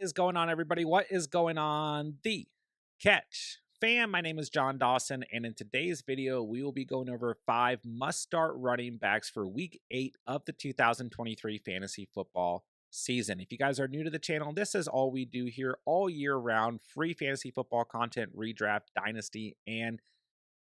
Is going on, everybody? What is going on? The Catch fam, my name is John Dawson, and in today's video, we will be going over 5 must-start running backs for Week 8 of the 2023 fantasy football season. If you guys are new to the channel, this is all we do here all year round: free fantasy football content, redraft, dynasty, and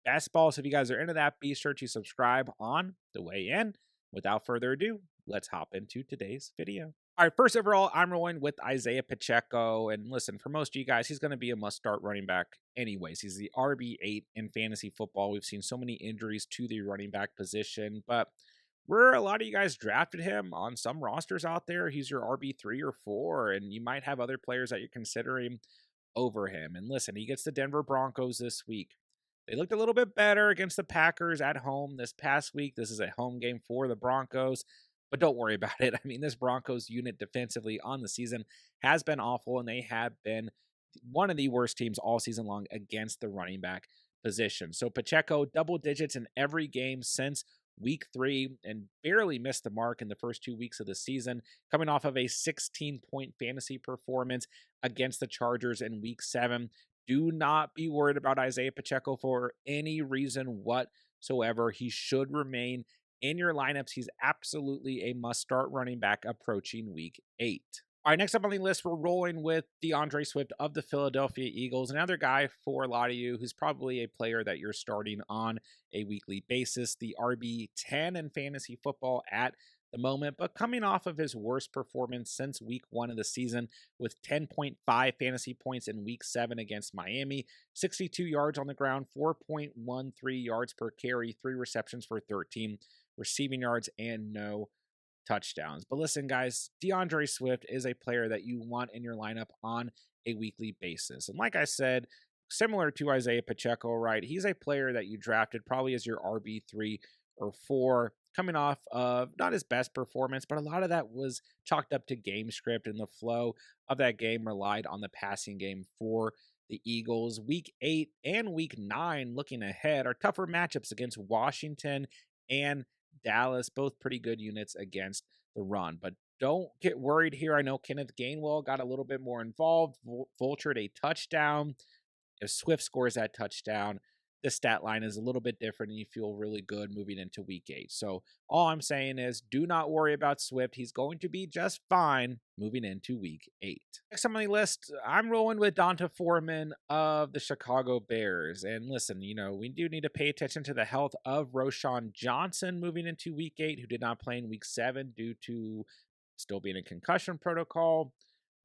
best ball. So if you guys are into that, be sure to subscribe on the way in. Without further ado, let's hop into today's video. All right, first overall, I'm rolling with Isaiah Pacheco. And listen, for most of you guys, he's going to be a must-start running back anyways. He's the RB8 in fantasy football. We've seen so many injuries to the running back position, but where a lot of you guys drafted him on some rosters out there, he's your RB3 or 4, and you might have other players that you're considering over him. And listen, he gets the Denver Broncos this week. They looked a little bit better against the Packers at home this past week. This is a home game for the Broncos, but don't worry about it. I mean, this Broncos unit defensively on the season has been awful, and they have been one of the worst teams all season long against the running back position. So Pacheco, double digits in every game since week 3 and barely missed the mark in the first 2 weeks of the season, coming off of a 16-point fantasy performance against the Chargers in week 7. Do not be worried about Isaiah Pacheco for any reason whatsoever. He should remain in your lineups. He's absolutely a must-start running back approaching week 8. All right, next up on the list, we're rolling with DeAndre Swift of the Philadelphia Eagles, another guy for a lot of you who's probably a player that you're starting on a weekly basis, the RB10 in fantasy football at the moment, but coming off of his worst performance since week 1 of the season with 10.5 fantasy points in week 7 against Miami, 62 yards on the ground, 4.13 yards per carry, 3 receptions for 13 receiving yards, and no touchdowns. But listen, guys, DeAndre Swift is a player that you want in your lineup on a weekly basis. And like I said, similar to Isaiah Pacheco, right? He's a player that you drafted probably as your RB3 or 4, coming off of not his best performance, but a lot of that was chalked up to game script, and the flow of that game relied on the passing game for the Eagles. Week 8 and week 9, looking ahead, are tougher matchups against Washington and Dallas, both pretty good units against the run. But don't get worried here. I know Kenneth Gainwell got a little bit more involved, vultured a touchdown. If Swift scores that touchdown, the stat line is a little bit different, and you feel really good moving into week 8. So all I'm saying is do not worry about Swift. He's going to be just fine moving into week 8. Next on my list, I'm rolling with Donta Foreman of the Chicago Bears. And listen, we do need to pay attention to the health of Roschon Johnson moving into week 8, who did not play in week 7 due to still being in concussion protocol.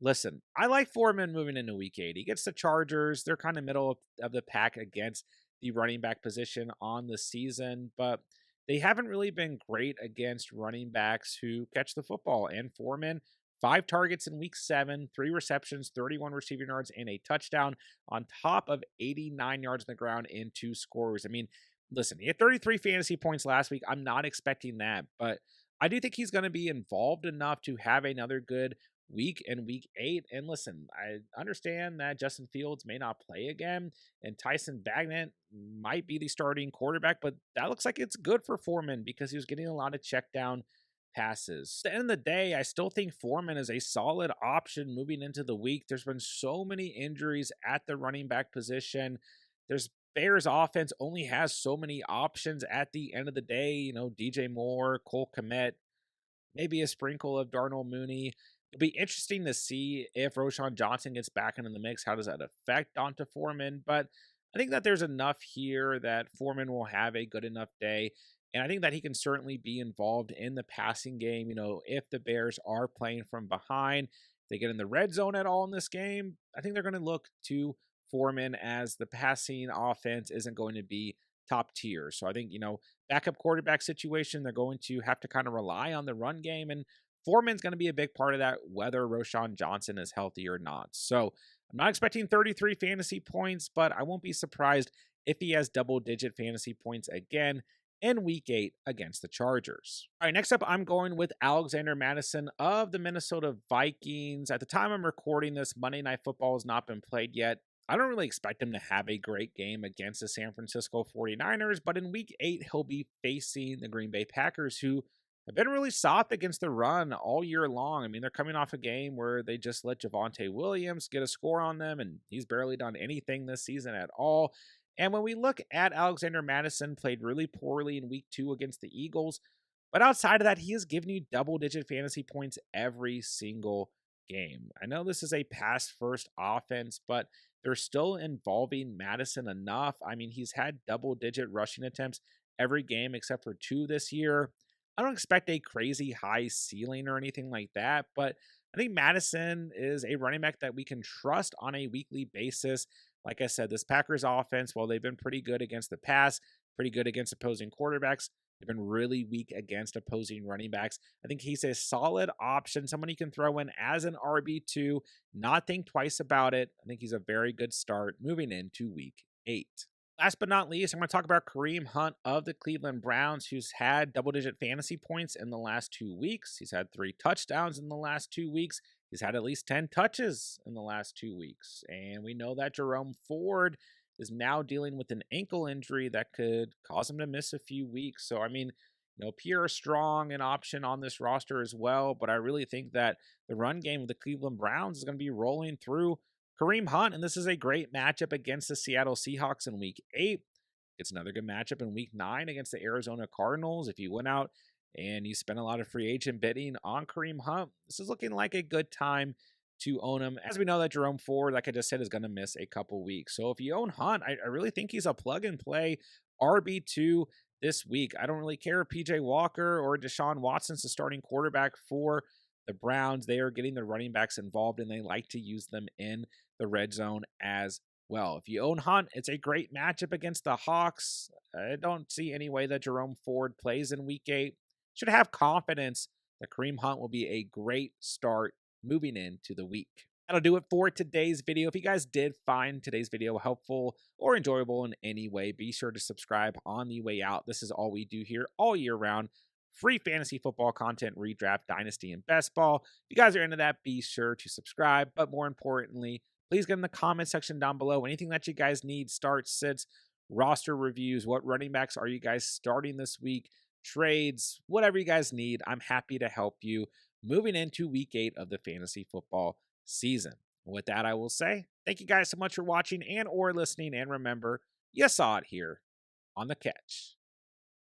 Listen, I like Foreman moving into week 8. He gets the Chargers. They're kind of middle of the pack against the running back position on the season, but they haven't really been great against running backs who catch the football. And Foreman, 5 targets in week 7, 3 receptions, 31 receiving yards, and a touchdown on top of 89 yards on the ground and 2 scores. I mean, listen, he had 33 fantasy points last week. I'm not expecting that, but I do think he's going to be involved enough to have another good week in week 8. And listen, I understand that Justin Fields may not play again, and Tyson Bagnet might be the starting quarterback, but that looks like it's good for Foreman because he was getting a lot of check down passes. At the end of the day, I still think Foreman is a solid option moving into the week. There's been so many injuries at the running back position. Bears offense only has so many options at the end of the day. DJ Moore, Cole Kmet, maybe a sprinkle of Darnell Mooney. It'll be interesting to see if Roschon Johnson gets back into the mix. How does that affect Donta Foreman? But I think that there's enough here that Foreman will have a good enough day. And I think that he can certainly be involved in the passing game. If the Bears are playing from behind, if they get in the red zone at all in this game, I think they're going to look to Foreman, as the passing offense isn't going to be top tier. So I think, backup quarterback situation, they're going to have to kind of rely on the run game, and Foreman's going to be a big part of that, whether Roschon Johnson is healthy or not. So I'm not expecting 33 fantasy points, but I won't be surprised if he has double-digit fantasy points again in week 8 against the Chargers. All right, next up, I'm going with Alexander Madison of the Minnesota Vikings. At the time I'm recording this, Monday Night Football has not been played yet. I don't really expect him to have a great game against the San Francisco 49ers, but in week 8, he'll be facing the Green Bay Packers, who have been really soft against the run all year long. I mean, they're coming off a game where they just let Javonte Williams get a score on them, and he's barely done anything this season at all. And when we look at Alexander Madison, played really poorly in week 2 against the Eagles. But outside of that, he has given you double digit fantasy points every single game. I know this is a pass first offense, but they're still involving Madison enough. I mean, he's had double digit rushing attempts every game except for 2 this year. I don't expect a crazy high ceiling or anything like that, but I think Madison is a running back that we can trust on a weekly basis. Like I said, this Packers offense, while they've been pretty good against the pass, pretty good against opposing quarterbacks, they've been really weak against opposing running backs. I think he's a solid option, someone you can throw in as an RB2, not think twice about it. I think he's a very good start moving into week 8. Last but not least, I'm going to talk about Kareem Hunt of the Cleveland Browns, who's had double digit fantasy points in the last 2 weeks. He's had 3 touchdowns in the last 2 weeks. He's had at least 10 touches in the last 2 weeks. And we know that Jerome Ford is now dealing with an ankle injury that could cause him to miss a few weeks. So, I mean, Pierre Strong, an option on this roster as well. But I really think that the run game of the Cleveland Browns is going to be rolling through Kareem Hunt, and this is a great matchup against the Seattle Seahawks in week 8. It's another good matchup in week 9 against the Arizona Cardinals. If you went out and you spent a lot of free agent bidding on Kareem Hunt, this is looking like a good time to own him. As we know that Jerome Ford, like I just said, is going to miss a couple weeks. So if you own Hunt, I really think he's a plug and play RB2 this week. I don't really care if PJ Walker or Deshaun Watson's the starting quarterback for the Browns. They are getting the running backs involved, and they like to use them in the red zone as well. If you own Hunt, it's a great matchup against the Hawks. I don't see any way that Jerome Ford plays in week 8. Should have confidence that Kareem Hunt will be a great start moving into the week. That'll do it for today's video. If you guys did find today's video helpful or enjoyable in any way, be sure to subscribe on the way out. This is all we do here all year round. Free fantasy football content, redraft, dynasty, and best ball. If you guys are into that, be sure to subscribe. But more importantly, please get in the comment section down below anything that you guys need, starts, sits, roster reviews. What running backs are you guys starting this week? Trades, whatever you guys need. I'm happy to help you moving into week 8 of the fantasy football season. With that, I will say thank you guys so much for watching and or listening. And remember, you saw it here on The Catch.